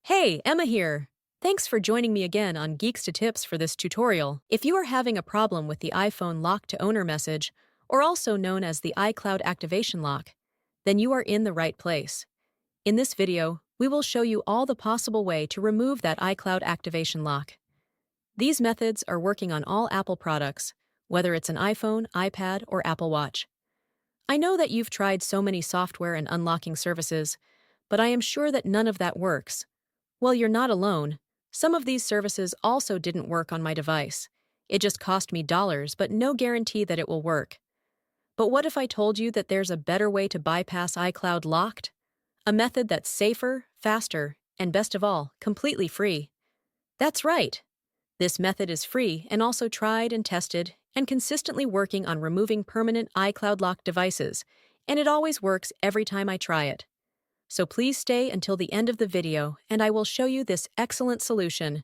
Hey, Emma here. Thanks for joining me again on Geeks to Tips for this tutorial. If you are having a problem with the iPhone lock to owner message, or also known as the iCloud activation lock, then you are in the right place. In this video, we will show you all the possible way to remove that iCloud activation lock. These methods are working on all Apple products, whether it's an iPhone, iPad, or Apple Watch. I know that you've tried so many software and unlocking services, but I am sure that none of that works. Well, you're not alone. Some of these services also didn't work on my device. It just cost me dollars, but no guarantee that it will work. But what if I told you that there's a better way to bypass iCloud locked? A method that's safer, faster, and best of all, completely free. That's right. This method is free and also tried and tested and consistently working on removing permanent iCloud locked devices, and it always works every time I try it. So please stay until the end of the video and I will show you this excellent solution.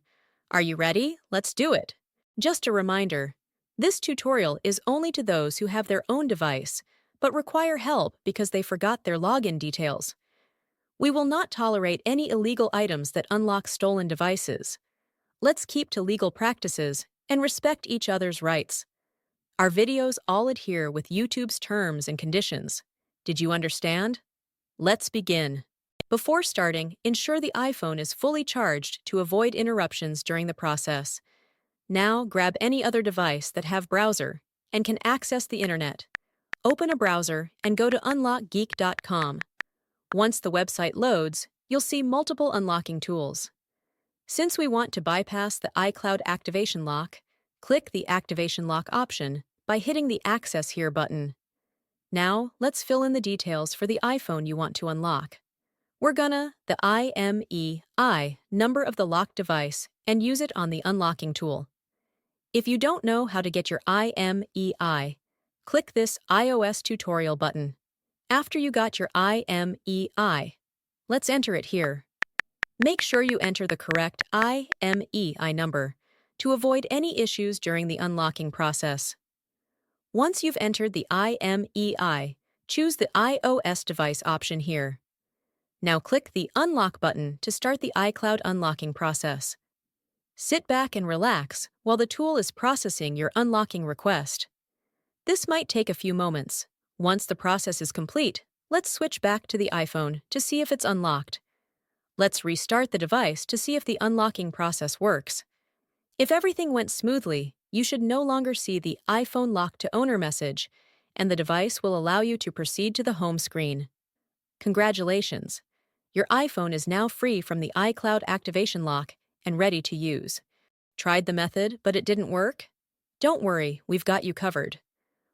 Are you ready? Let's do it! Just a reminder, this tutorial is only to those who have their own device, but require help because they forgot their login details. We will not tolerate any illegal items that unlock stolen devices. Let's keep to legal practices and respect each other's rights. Our videos all adhere with YouTube's terms and conditions. Did you understand? Let's begin. Before starting, ensure the iPhone is fully charged to avoid interruptions during the process. Now, grab any other device that have browser and can access the internet. Open a browser and go to unlockgeek.com. Once the website loads, you'll see multiple unlocking tools. Since we want to bypass the iCloud activation lock, click the Activation Lock option by hitting the Access Here button. Now, let's fill in the details for the iPhone you want to unlock. We're gonna the IMEI number of the locked device and use it on the unlocking tool. If you don't know how to get your IMEI, click this iOS tutorial button. After you got your IMEI, let's enter it here. Make sure you enter the correct IMEI number to avoid any issues during the unlocking process. Once you've entered the IMEI, choose the iOS device option here. Now click the Unlock button to start the iCloud unlocking process. Sit back and relax while the tool is processing your unlocking request. This might take a few moments. Once the process is complete, let's switch back to the iPhone to see if it's unlocked. Let's restart the device to see if the unlocking process works. If everything went smoothly, you should no longer see the iPhone lock to owner message, and the device will allow you to proceed to the home screen. Congratulations! Your iPhone is now free from the iCloud activation lock and ready to use. Tried the method, but it didn't work? Don't worry, we've got you covered.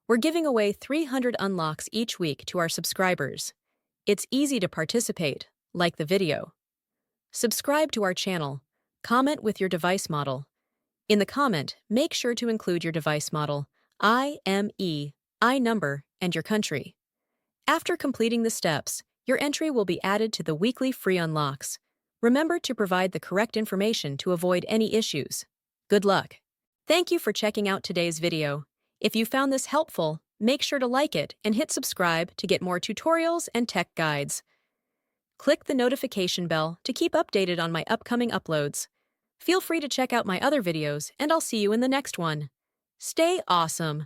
We're giving away 300 unlocks each week to our subscribers. It's easy to participate, like the video. Subscribe to our channel. Comment with your device model. In the comment, make sure to include your device model, IMEI number, and your country. After completing the steps, your entry will be added to the weekly free unlocks. Remember to provide the correct information to avoid any issues. Good luck! Thank you for checking out today's video. If you found this helpful, make sure to like it and hit subscribe to get more tutorials and tech guides. Click the notification bell to keep updated on my upcoming uploads. Feel free to check out my other videos, and I'll see you in the next one. Stay awesome!